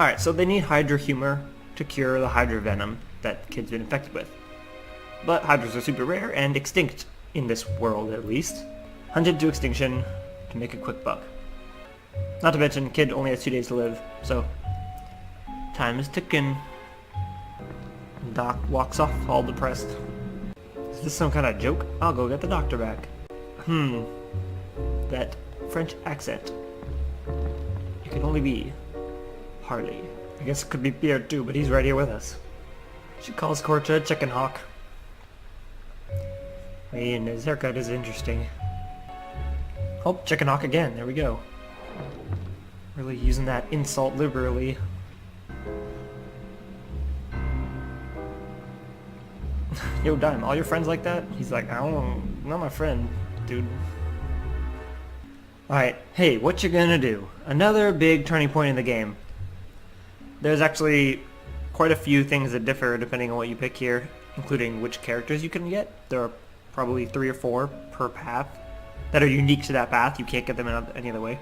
Alright, so they need Hydra humor to cure the Hydra venom that kid's been infected with. But Hydras are super rare and extinct, in this world at least. Hunted to extinction to make a quick buck. Not to mention, kid only has 2 days to live, so time is ticking. Doc walks off all depressed. Is this some kind of joke? I'll go get the doctor back. That French accent. It can only be Harley. I guess it could be Pierre too, but he's right here with us. She calls Korcha a chicken hawk. I mean, his haircut is interesting. Oh, chicken hawk again. There we go. Really using that insult liberally. Yo, Dime, all your friends like that? He's like, I don't know, not my friend, dude. Alright, hey, what you gonna do? Another big turning point in the game. There's actually quite a few things that differ depending on what you pick here, including which characters you can get. There are probably 3 or 4 per path that are unique to that path. You can't get them in any other way.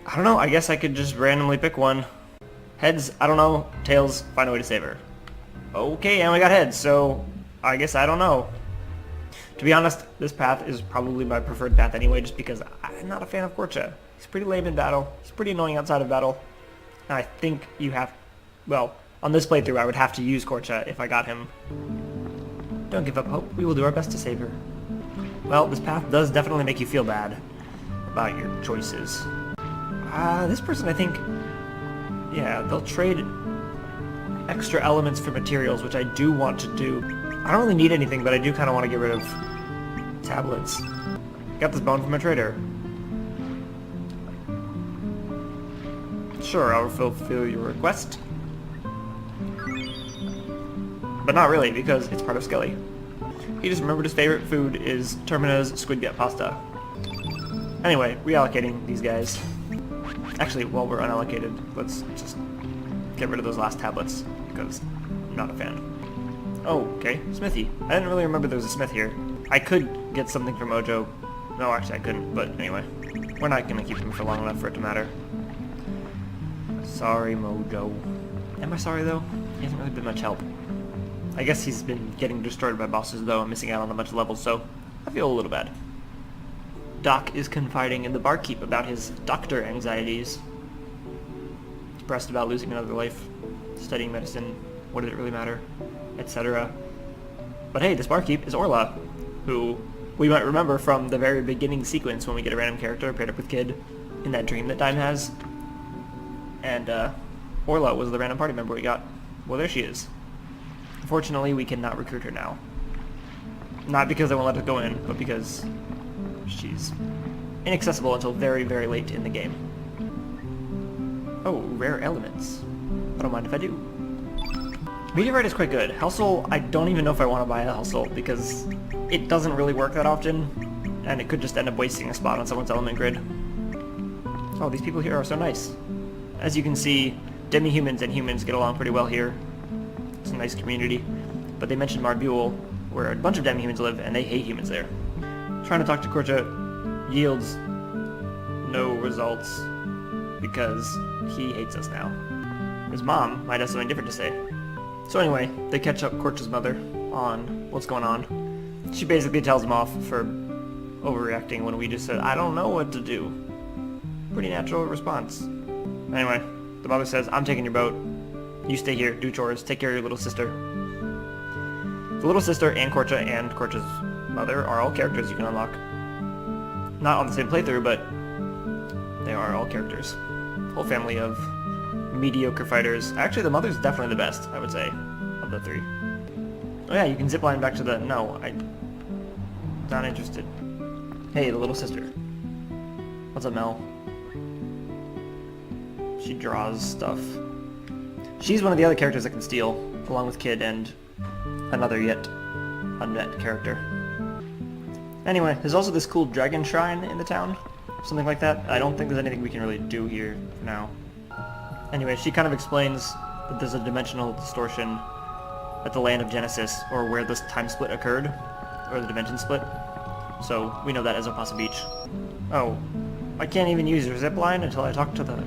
I don't know, I guess I could just randomly pick one. Heads, I don't know. Tails, find a way to save her. Okay, and we got heads, so I guess I don't know. To be honest, this path is probably my preferred path anyway, just because I'm not a fan of Korcha. He's pretty lame in battle. He's pretty annoying outside of battle. And I think you have... Well, on this playthrough I would have to use Korcha if I got him. Don't give up hope. We will do our best to save her. Well, this path does definitely make you feel bad about your choices. This person, I think... Yeah, they'll trade extra elements for materials, which I do want to do. I don't really need anything, but I do kind of want to get rid of tablets. Got this bone from a trader. Sure, I'll fulfill your request. But not really, because it's part of Skelly. He just remembered his favorite food is Termina's squid gut pasta. Anyway, reallocating these guys. Actually, while we're unallocated, let's just get rid of those last tablets, because I'm not a fan. Oh, okay, Smithy. I didn't really remember there was a smith here. I could get something from Mojo. No, actually I couldn't, but anyway. We're not going to keep him for long enough for it to matter. Sorry, Mojo. Am I sorry, though? He hasn't really been much help. I guess he's been getting destroyed by bosses, though, and missing out on a bunch of levels, so I feel a little bad. Doc is confiding in the barkeep about his doctor anxieties. Depressed about losing another life, studying medicine, what did it really matter, etc. But hey, this barkeep is Orla, who we might remember from the very beginning sequence when we get a random character paired up with Kid in that dream that Dime has. And Orla was the random party member we got. Well, there she is. Unfortunately, we cannot recruit her now. Not because they won't let us go in, but because she's inaccessible until very, very late in the game. Oh, rare elements. I don't mind if I do. Meteorite is quite good. Helsel, I don't even know if I want to buy a Helsel, because it doesn't really work that often, and it could just end up wasting a spot on someone's element grid. Oh, these people here are so nice. As you can see, demi-humans and humans get along pretty well here. It's a nice community. But they mentioned Marbule, where a bunch of demi-humans live, and they hate humans there. Trying to talk to Korcha yields no results, because he hates us now. His mom might have something different to say. So anyway, they catch up Korcha's mother on what's going on. She basically tells him off for overreacting when we just said, I don't know what to do. Pretty natural response. Anyway, the mother says, I'm taking your boat. You stay here, do chores, take care of your little sister. The little sister and Korcha's mother are all characters you can unlock. Not on the same playthrough, but they are all characters. Whole family of mediocre fighters. Actually, the mother's definitely the best, I would say, of the 3. Oh yeah, you can zipline back to the... No, I'm not interested. Hey, the little sister. What's up, Mel? She draws stuff. She's one of the other characters that can steal, along with Kid and another yet unmet character. Anyway, there's also this cool dragon shrine in the town. Something like that. I don't think there's anything we can really do here for now. Anyway, she kind of explains that there's a dimensional distortion at the land of Genesis, or where this time split occurred, or the dimension split. So we know that as Opasa Beach. Oh, I can't even use your zipline until I talk to the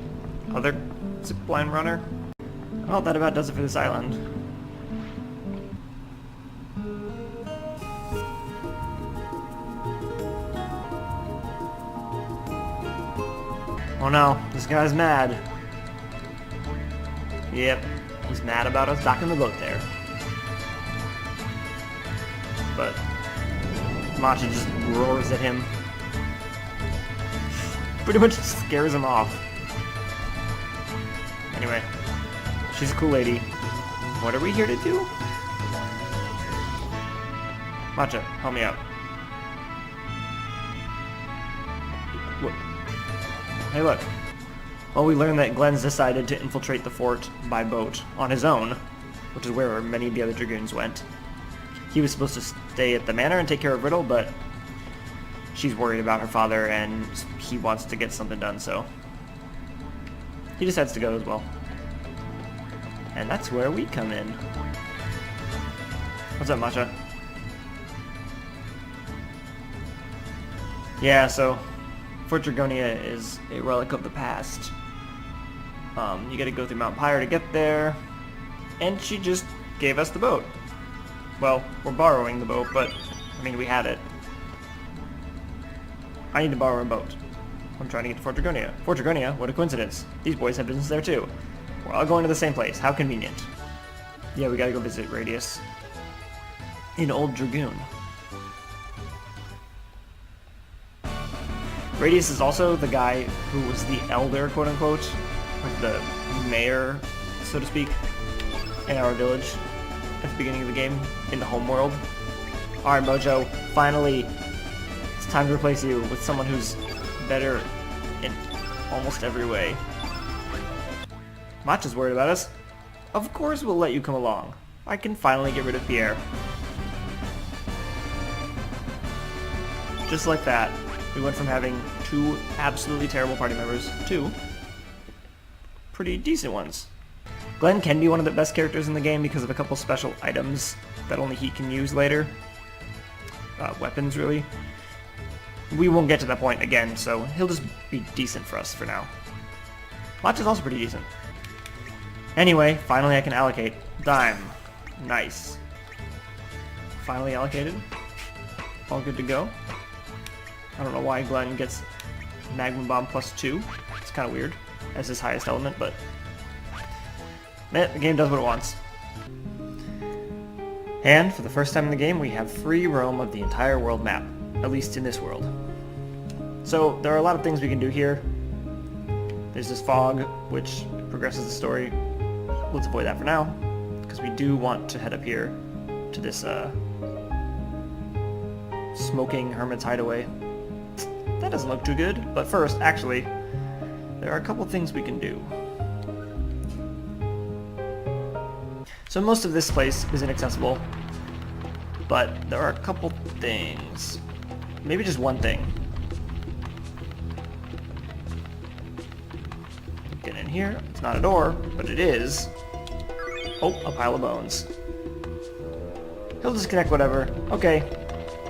other Zipline runner. Well, that about does it for this island. Oh no, this guy's mad. Yep, he's mad about us docking the boat there. But Matcha just roars at him. Pretty much scares him off. Anyway, she's a cool lady. What are we here to do? Matcha, help me out. What? Hey, look. Well, we learned that Glenn's decided to infiltrate the fort by boat on his own, which is where many of the other Dragoons went. He was supposed to stay at the manor and take care of Riddle, but she's worried about her father and he wants to get something done, so he decides to go as well. And that's where we come in. What's up, Matcha? Yeah, so Fort Dragonia is a relic of the past. You gotta go through Mount Pyre to get there, and she just gave us the boat. Well, we're borrowing the boat, but, I mean, we had it. I need to borrow a boat. I'm trying to get to Fort Dragonia. Fort Dragonia? What a coincidence. These boys have business there too. We're all going to the same place. How convenient. Yeah, we gotta go visit Radius in Old Dragoon. Radius is also the guy who was the elder, quote-unquote, like the mayor, so to speak, in our village at the beginning of the game, in the home world. Alright, Mojo, finally, it's time to replace you with someone who's better in almost every way. Matcha's worried about us. Of course we'll let you come along. I can finally get rid of Pierre. Just like that, we went from having 2 absolutely terrible party members to pretty decent ones. Glenn can be one of the best characters in the game because of a couple special items that only he can use later. Weapons, really. We won't get to that point again, so he'll just be decent for us for now. Matcha's also pretty decent. Anyway, finally I can allocate. Dime. Nice. Finally allocated. All good to go. I don't know why Glenn gets Magma Bomb +2. It's kind of weird as his highest element, but the game does what it wants. And for the first time in the game, we have free roam of the entire world map, at least in this world. So there are a lot of things we can do here. There's this fog, which progresses the story. Let's avoid that for now, because we do want to head up here to this smoking hermit's hideaway. That doesn't look too good, but first, actually, there are a couple things we can do. So most of this place is inaccessible, but there are a couple things. Maybe just one thing. Get in here. It's not a door, but it is. Oh, a pile of bones. He'll disconnect whatever. Okay.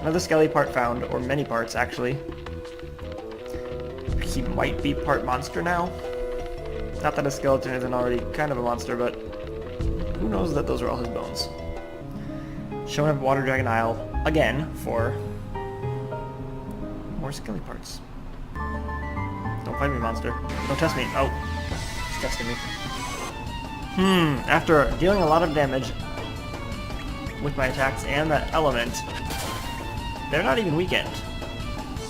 Another Skelly part found, or many parts, actually. He might be part monster now. Not that a skeleton isn't already kind of a monster, but who knows that those are all his bones. Showing up at Water Dragon Isle again for more Skelly parts. Don't fight me, monster. Don't test me. Oh, he's testing me. After dealing a lot of damage with my attacks and that element, they're not even weakened.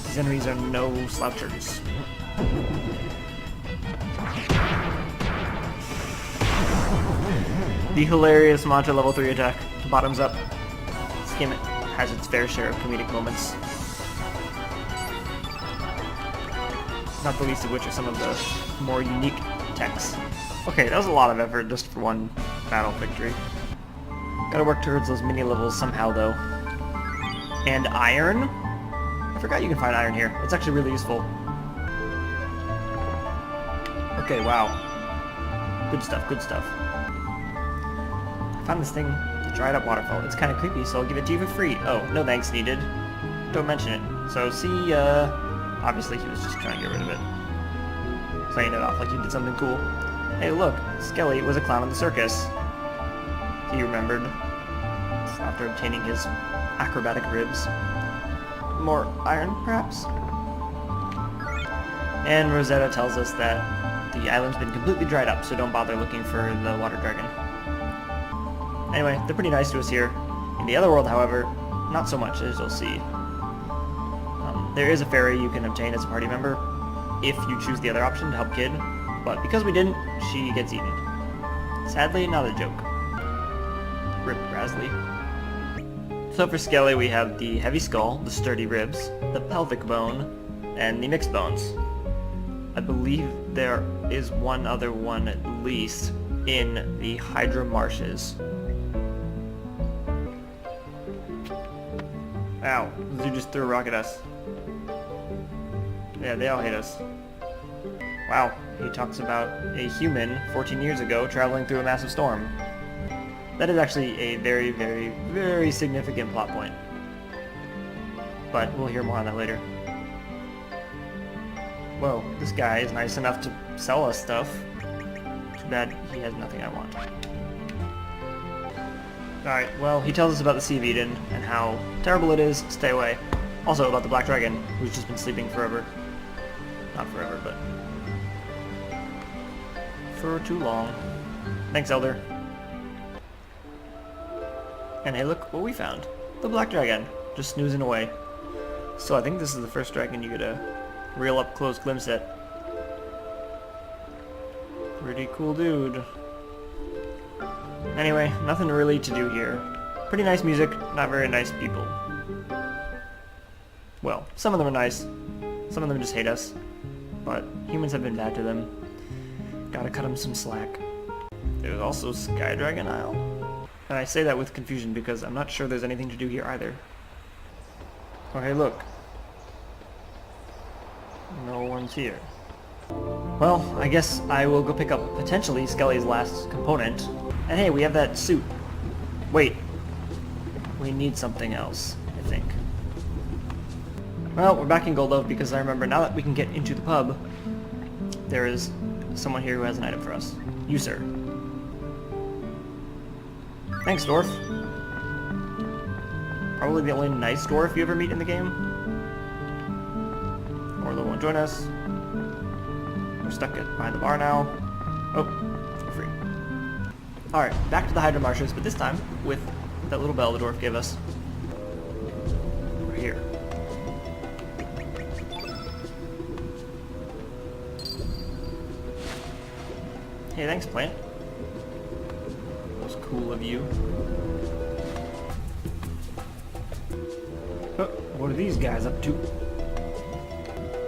These enemies are no slouchers. The hilarious Matcha level 3 attack, bottoms up. This game has its fair share of comedic moments. Not the least of which are some of the more unique techs. Okay, that was a lot of effort just for one battle victory. Gotta work towards those mini levels somehow though. And iron? I forgot you can find iron here. It's actually really useful. Okay, wow. Good stuff, good stuff. I found this thing, the dried up waterfall. It's kind of creepy, so I'll give it to you for free. Oh, no thanks needed. Don't mention it. So see, obviously he was just trying to get rid of it. Playing it off like he did something cool. Hey look, Skelly was a clown in the circus. He remembered. After obtaining his acrobatic ribs. More iron, perhaps? And Rosetta tells us that the island's been completely dried up, so don't bother looking for the water dragon. Anyway, they're pretty nice to us here. In the other world, however, not so much, as you'll see. There is a fairy you can obtain as a party member, if you choose the other option to help Kid, but because we didn't, she gets eaten. Sadly, not a joke. Rip Rasley. So for Skelly, we have the heavy skull, the sturdy ribs, the pelvic bone, and the mixed bones. I believe there is one other one at least in the Hydra Marshes. Ow, the dude just threw a rock at us. Yeah, they all hate us. Wow, he talks about a human 14 years ago traveling through a massive storm. That is actually a very, very, very significant plot point. But we'll hear more on that later. Whoa, this guy is nice enough to sell us stuff. Too bad he has nothing I want. Alright, well, he tells us about the Sea of Eden and how terrible it is. Stay away. Also about the Black Dragon, who's just been sleeping forever. Not forever, but... for too long. Thanks, Elder. And hey, look what we found. The Black Dragon, just snoozing away. So I think this is the first dragon you get a real up-close glimpse at. Pretty cool dude. Anyway, nothing really to do here. Pretty nice music, not very nice people. Well, some of them are nice. Some of them just hate us. But humans have been bad to them. Gotta cut them some slack. There's also Sky Dragon Isle. And I say that with confusion because I'm not sure there's anything to do here either. Oh hey look. No one's here. Well, I guess I will go pick up potentially Skelly's last component. And hey, we have that suit. Wait. We need something else, I think. Well, we're back in Gold Love because I remember now that we can get into the pub, there is someone here who has an item for us. You, sir. Thanks, dwarf. Probably the only nice dwarf you ever meet in the game. Orlo won't join us. We're stuck behind the bar now. Oh, we're free. Alright, back to the Hydra Marshes, but this time with that little bell the dwarf gave us. We're here. Hey, thanks, plant. Cool of you. Oh, what are these guys up to?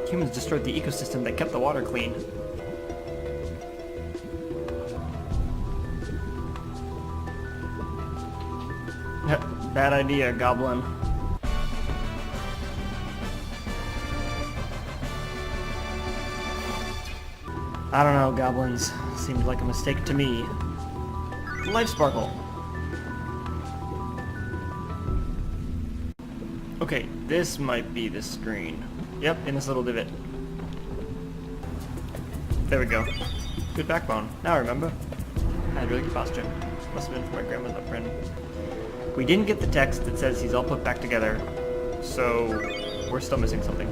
Humans destroyed the ecosystem that kept the water clean. Bad idea, goblin. I don't know, goblins. Seemed like a mistake to me. Life Sparkle. Okay, this might be the screen. Yep, in this little divot. There we go. Good backbone. Now I remember. I had really good posture. Must have been from my grandma's upbringing. We didn't get the text that says he's all put back together, so we're still missing something.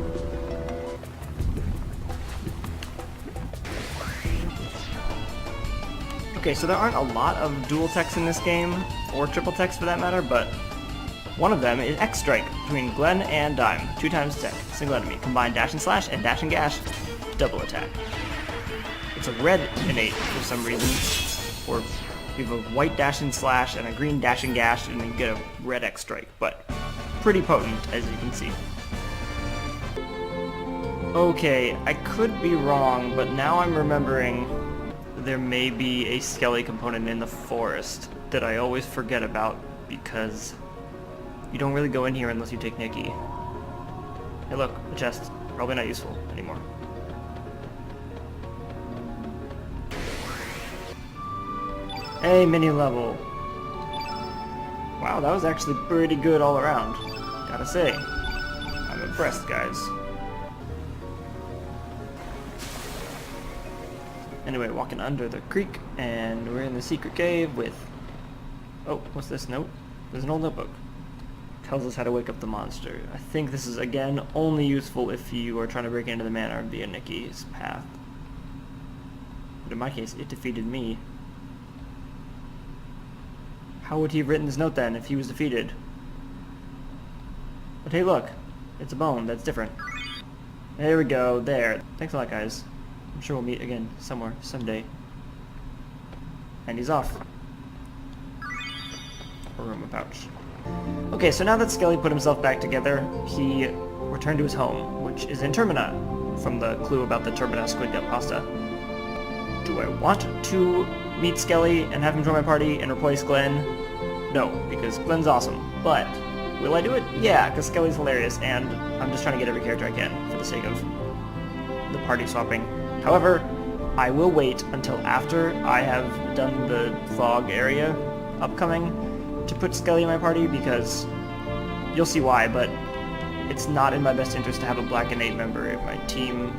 Okay, so there aren't a lot of dual text in this game, or triple text for that matter, but one of them is X Strike between Glenn and Dime. 2 times tech, single enemy. Combine dash and slash and dash and gash, double attack. It's a red innate for some reason, or you have a white dash and slash and a green dash and gash, and you get a red X Strike, but pretty potent, as you can see. Okay, I could be wrong, but now I'm remembering there may be a Skelly component in the forest that I always forget about because you don't really go in here unless you take Nikki. Hey look, a chest. Probably not useful anymore. Hey, mini level. Wow, that was actually pretty good all around. Gotta say, I'm impressed, guys. Anyway, walking under the creek, and we're in the secret cave with... Oh, what's this note? There's an old notebook. Tells us how to wake up the monster. I think this is, again, only useful if you are trying to break into the manor via Nikki's path. But in my case, it defeated me. How would he have written this note then if he was defeated? But hey, look. It's a bone. That's different. There we go. There. Thanks a lot, guys. I'm sure we'll meet again somewhere, someday. And he's off. A room pouch. Okay, so now that Skelly put himself back together, he returned to his home, which is in Termina, from the clue about the Termina squid gut pasta. Do I want to meet Skelly and have him join my party and replace Glenn? No, because Glenn's awesome. But will I do it? Yeah, because Skelly's hilarious, and I'm just trying to get every character I can for the sake of the party swapping. However, I will wait until after I have done the fog area upcoming to put Skelly in my party, because you'll see why, but it's not in my best interest to have a Black Innate member in my team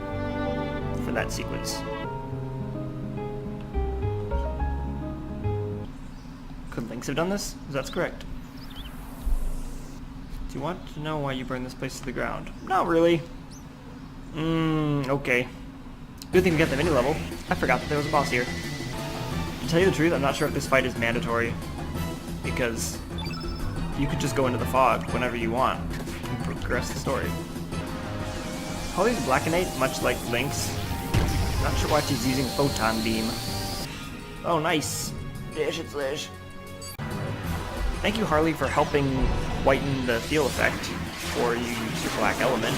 for that sequence. Could Lynx have done this? That's correct. Do you want to know why you burned this place to the ground? Not really. Okay. Good thing we got the mini level. I forgot that there was a boss here. To tell you the truth, I'm not sure if this fight is mandatory, because you could just go into the fog whenever you want and progress the story. Holly's Black Innate, much like Lynx. Not sure why she's using Photon Beam. Oh, nice. Dish, it's Lish. Thank you, Harley, for helping whiten the feel effect before you use your black element.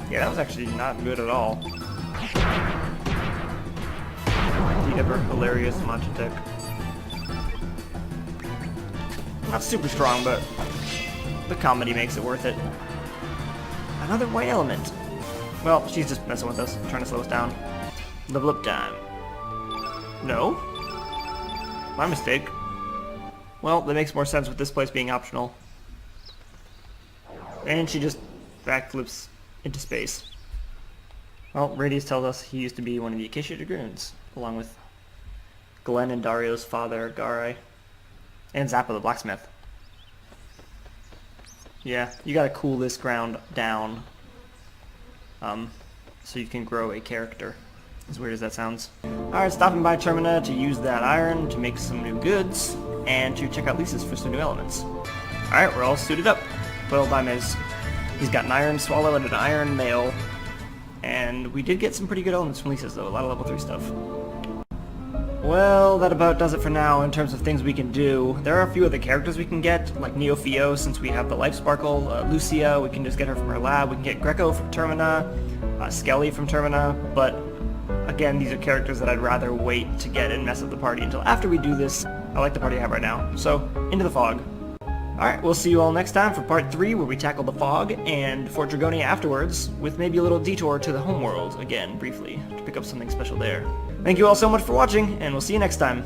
Yeah, that was actually not good at all. The ever hilarious Magitech. Not super strong, but the comedy makes it worth it. Another white element. Well, she's just messing with us, trying to slow us down. Level up time. No? My mistake. Well, that makes more sense with this place being optional. And she just backflips into space. Well, Radius tells us he used to be one of the Acacia Dragoons, along with Glenn and Dario's father, Garai, and Zappa the blacksmith. Yeah, you gotta cool this ground down, so you can grow a character. As weird as that sounds. Alright, stopping by Termina to use that iron to make some new goods, and to check out Lisa's for some new elements. Alright, we're all suited up. Well, Dymelocke, he's got an iron swallow and an iron mail, and we did get some pretty good elements from Lisa's though, a lot of level 3 stuff. Well, that about does it for now in terms of things we can do. There are a few other characters we can get, like Neofio, since we have the Life Sparkle, Lucia, we can just get her from her lab, we can get Greco from Termina, Skelly from Termina, but again, these are characters that I'd rather wait to get and mess up the party until after we do this. I like the party I have right now, so into the fog. Alright, we'll see you all next time for part 3, where we tackle the fog, and Fort Dragonia afterwards, with maybe a little detour to the homeworld, again, briefly, to pick up something special there. Thank you all so much for watching, and we'll see you next time.